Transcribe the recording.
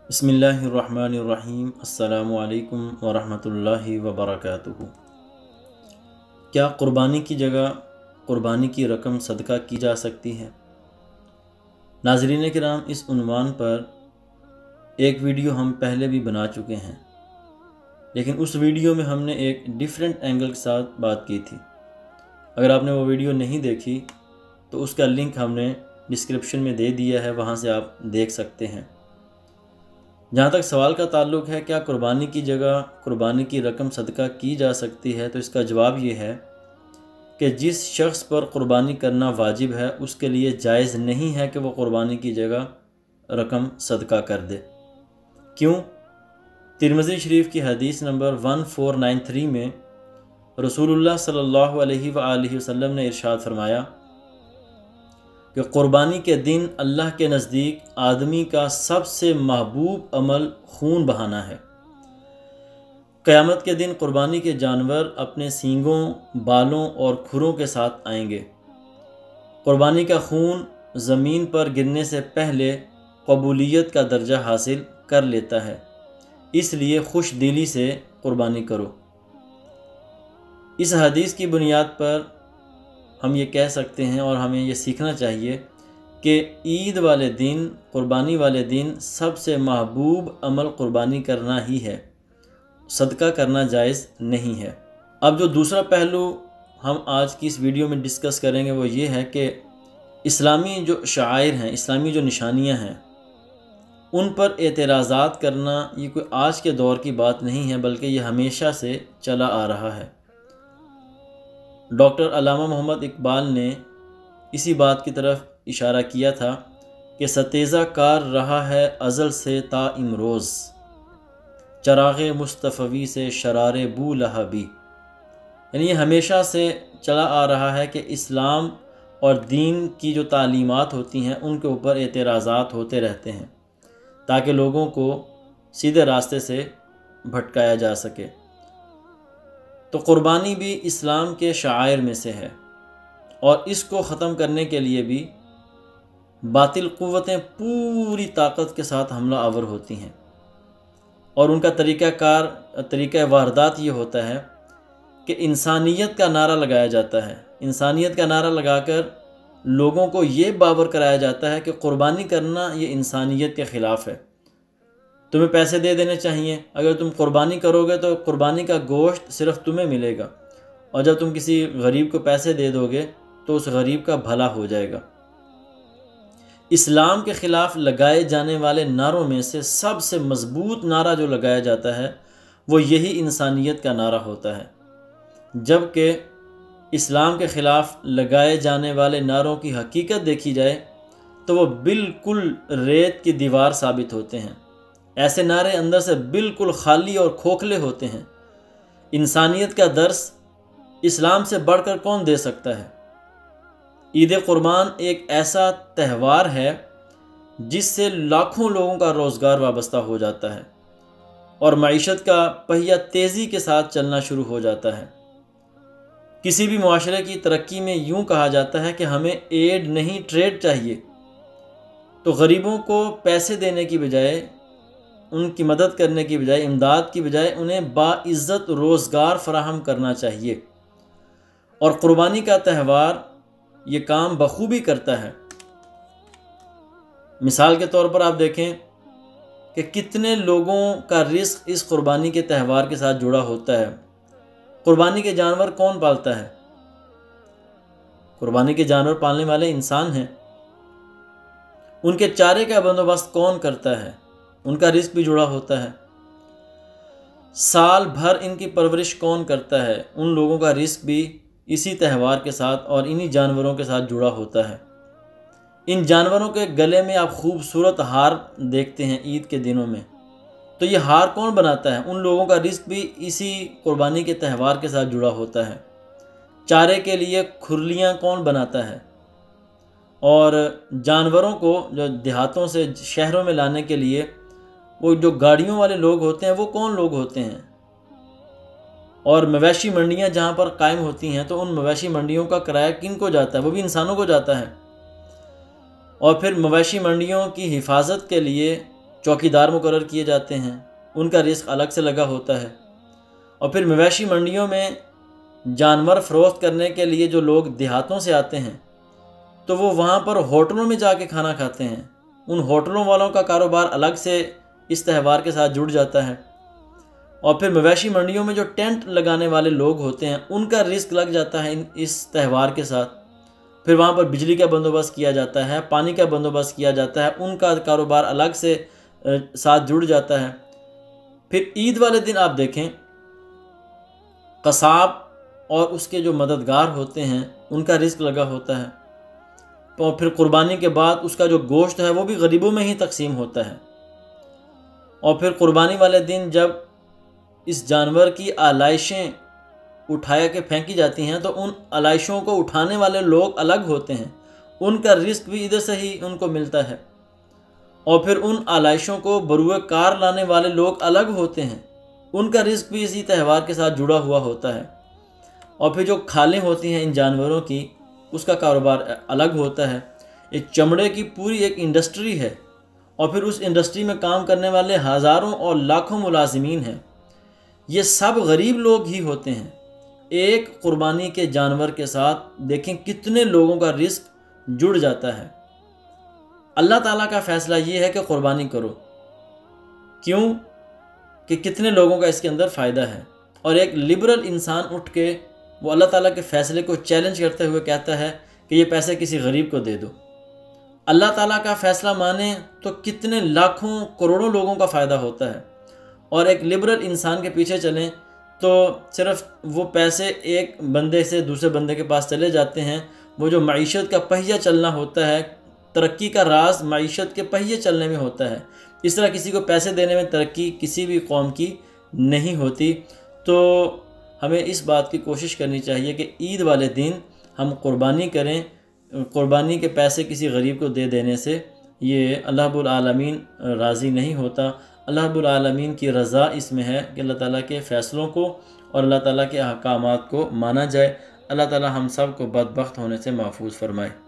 بسم اللہ الرحمن الرحیم۔ السلام علیکم ورحمۃ اللہ وبرکاتہ۔ کیا قربانی کی جگہ قربانی کی رقم صدقہ کی جا سکتی ہے؟ ناظرین کرام، اس عنوان پر ایک ویڈیو ہم پہلے بھی بنا چکے ہیں، لیکن اس ویڈیو میں ہم نے ایک ڈیفرنٹ اینگل کے ساتھ بات کی تھی۔ اگر آپ نے وہ ویڈیو نہیں دیکھی تو اس کا لنک ہم نے ڈسکرپشن میں دے دیا ہے، وہاں سے آپ دیکھ سکتے ہیں۔ جہاں تک سوال کا تعلق ہے کیا قربانی کی جگہ قربانی کی رقم صدقہ کی جا سکتی ہے، تو اس کا جواب یہ ہے کہ جس شخص پر قربانی کرنا واجب ہے اس کے لیے جائز نہیں ہے کہ وہ قربانی کی جگہ رقم صدقہ کر دے۔ کیوں؟ ترمذی شریف کی حدیث نمبر 1493 میں رسول اللہ صلی اللہ علیہ وآلہ وسلم نے ارشاد فرمایا کہ قربانی کے دن اللہ کے نزدیک آدمی کا سب سے محبوب عمل خون بہانا ہے۔ قیامت کے دن قربانی کے جانور اپنے سینگوں، بالوں اور کھروں کے ساتھ آئیں گے۔ قربانی کا خون زمین پر گرنے سے پہلے قبولیت کا درجہ حاصل کر لیتا ہے، اس لیے خوش دلی سے قربانی کرو۔ اس حدیث کی بنیاد پر ہم یہ کہہ سکتے ہیں اور ہمیں یہ سیکھنا چاہیے کہ عید والے دن، قربانی والے دن سب سے محبوب عمل قربانی کرنا ہی ہے، صدقہ کرنا جائز نہیں ہے۔ اب جو دوسرا پہلو ہم آج کی اس ویڈیو میں ڈسکس کریں گے وہ یہ ہے کہ اسلامی جو شعائر ہیں، اسلامی جو نشانیاں ہیں، ان پر اعتراضات کرنا یہ کوئی آج کے دور کی بات نہیں ہے، بلکہ یہ ہمیشہ سے چلا آ رہا ہے۔ ڈاکٹر علامہ محمد اقبال نے اسی بات کی طرف اشارہ کیا تھا کہ ستیزہ کار رہا ہے ازل سے تا امروز، چراغ مصطفی سے شرار بو لہبی۔ یعنی یہ ہمیشہ سے چلا آ رہا ہے کہ اسلام اور دین کی جو تعلیمات ہوتی ہیں ان کے اوپر اعتراضات ہوتے رہتے ہیں تاکہ لوگوں کو سیدھے راستے سے بھٹکایا جا سکے۔ تو قربانی بھی اسلام کے شعائر میں سے ہے، اور اس کو ختم کرنے کے لیے بھی باطل قوتیں پوری طاقت کے ساتھ حملہ آور ہوتی ہیں، اور ان کا طریقہ واردات یہ ہوتا ہے کہ انسانیت کا نعرہ لگایا جاتا ہے۔ انسانیت کا نعرہ لگا کر لوگوں کو یہ باور کرایا جاتا ہے کہ قربانی کرنا یہ انسانیت کے خلاف ہے، تمہیں پیسے دے دینے چاہیے، اگر تم قربانی کرو گے تو قربانی کا گوشت صرف تمہیں ملے گا، اور جب تم کسی غریب کو پیسے دے دو گے تو اس غریب کا بھلا ہو جائے گا۔ اسلام کے خلاف لگائے جانے والے نعروں میں سے سب سے مضبوط نعرہ جو لگایا جاتا ہے وہ یہی انسانیت کا نعرہ ہوتا ہے، جبکہ اسلام کے خلاف لگائے جانے والے نعروں کی حقیقت دیکھی جائے تو وہ بالکل ریت کی دیوار ثابت ہوتے ہیں۔ ایسے نعرے اندر سے بالکل خالی اور کھوکھلے ہوتے ہیں۔ انسانیت کا درس اسلام سے بڑھ کر کون دے سکتا ہے؟ عید قربان ایک ایسا تہوار ہے جس سے لاکھوں لوگوں کا روزگار وابستہ ہو جاتا ہے اور معیشت کا پہیہ تیزی کے ساتھ چلنا شروع ہو جاتا ہے۔ کسی بھی معاشرے کی ترقی میں یوں کہا جاتا ہے کہ ہمیں ایڈ نہیں ٹریڈ چاہیے، تو غریبوں کو پیسے دینے کی بجائے، ان کی مدد کرنے کی بجائے، امداد کی بجائے انہیں باعزت روزگار فراہم کرنا چاہیے، اور قربانی کا تہوار یہ کام بخوبی کرتا ہے۔ مثال کے طور پر آپ دیکھیں کہ کتنے لوگوں کا رزق اس قربانی کے تہوار کے ساتھ جڑا ہوتا ہے۔ قربانی کے جانور کون پالتا ہے؟ قربانی کے جانور پالنے والے انسان ہیں۔ ان کے چارے کا بندوبست کون کرتا ہے؟ ان کا رزق بھی جڑا ہوتا ہے۔ سال بھر ان کی پرورش کون کرتا ہے؟ ان لوگوں کا رزق بھی اسی تہوار کے ساتھ اور انہی جانوروں کے ساتھ جڑا ہوتا ہے۔ ان جانوروں کے گلے میں آپ خوبصورت ہار دیکھتے ہیں عید کے دنوں میں، تو یہ ہار کون بناتا ہے؟ ان لوگوں کا رزق بھی اسی قربانی کے تہوار کے ساتھ جڑا ہوتا ہے۔ چارے کے لیے کھرلیاں کون بناتا ہے؟ اور جانوروں کو جو دیہاتوں سے شہروں میں لانے کے لیے وہ جو گاڑیوں والے لوگ ہوتے ہیں وہ کون لوگ ہوتے ہیں؟ اور مویشی منڈیاں جہاں پر قائم ہوتی ہیں تو ان مویشی منڈیوں کا کرایہ کن کو جاتا ہے؟ وہ بھی انسانوں کو جاتا ہے۔ اور پھر مویشی منڈیوں کی حفاظت کے لیے چوکیدار مقرر کیے جاتے ہیں، ان کا رزق الگ سے لگا ہوتا ہے۔ اور پھر مویشی منڈیوں میں جانور فروخت کرنے کے لیے جو لوگ دیہاتوں سے آتے ہیں تو وہ وہاں پر ہوٹلوں میں جا کے کھانا کھاتے ہیں، ان ہوٹلوں والوں کا کاروبار الگ سے اس تہوار کے ساتھ جڑ جاتا ہے۔ اور پھر مویشی منڈیوں میں جو ٹینٹ لگانے والے لوگ ہوتے ہیں ان کا رزق لگ جاتا ہے اس تہوار کے ساتھ۔ پھر وہاں پر بجلی کا بندوبست کیا جاتا ہے، پانی کا بندوبست کیا جاتا ہے، ان کا کاروبار الگ سے ساتھ جڑ جاتا ہے۔ پھر عید والے دن آپ دیکھیں، قصاب اور اس کے جو مددگار ہوتے ہیں ان کا رزق لگا ہوتا ہے۔ اور پھر قربانی کے بعد اس کا جو گوشت ہے وہ بھی غریبوں میں ہی تقسیم ہوتا ہے۔ اور پھر قربانی والے دن جب اس جانور کی آلائشیں اٹھایا کے پھینکی جاتی ہیں تو ان آلائشوں کو اٹھانے والے لوگ الگ ہوتے ہیں، ان کا رزق بھی ادھر سے ہی ان کو ملتا ہے۔ اور پھر ان آلائشوں کو بروئے کار لانے والے لوگ الگ ہوتے ہیں، ان کا رزق بھی اسی تہوار کے ساتھ جڑا ہوا ہوتا ہے۔ اور پھر جو کھالیں ہوتی ہیں ان جانوروں کی، اس کا کاروبار الگ ہوتا ہے۔ ایک چمڑے کی پوری ایک انڈسٹری ہے، اور پھر اس انڈسٹری میں کام کرنے والے ہزاروں اور لاکھوں ملازمین ہیں، یہ سب غریب لوگ ہی ہوتے ہیں۔ ایک قربانی کے جانور کے ساتھ دیکھیں کتنے لوگوں کا رزق جڑ جاتا ہے۔ اللہ تعالیٰ کا فیصلہ یہ ہے کہ قربانی کرو، کیوں کہ کتنے لوگوں کا اس کے اندر فائدہ ہے۔ اور ایک لبرل انسان اٹھ کے وہ اللہ تعالیٰ کے فیصلے کو چیلنج کرتے ہوئے کہتا ہے کہ یہ پیسے کسی غریب کو دے دو۔ اللہ تعالیٰ کا فیصلہ مانیں تو کتنے لاکھوں کروڑوں لوگوں کا فائدہ ہوتا ہے، اور ایک لبرل انسان کے پیچھے چلیں تو صرف وہ پیسے ایک بندے سے دوسرے بندے کے پاس چلے جاتے ہیں۔ وہ جو معیشت کا پہیہ چلنا ہوتا ہے، ترقی کا راز معیشت کے پہیے چلنے میں ہوتا ہے، اس طرح کسی کو پیسے دینے میں ترقی کسی بھی قوم کی نہیں ہوتی۔ تو ہمیں اس بات کی کوشش کرنی چاہیے کہ عید والے دن ہم قربانی کریں۔ قربانی کے پیسے کسی غریب کو دے دینے سے یہ اللہ رب العالمین راضی نہیں ہوتا۔ اللہ رب العالمین کی رضا اس میں ہے کہ اللہ تعالیٰ کے فیصلوں کو اور اللہ تعالیٰ کے احکامات کو مانا جائے۔ اللہ تعالیٰ ہم سب کو بدبخت ہونے سے محفوظ فرمائے۔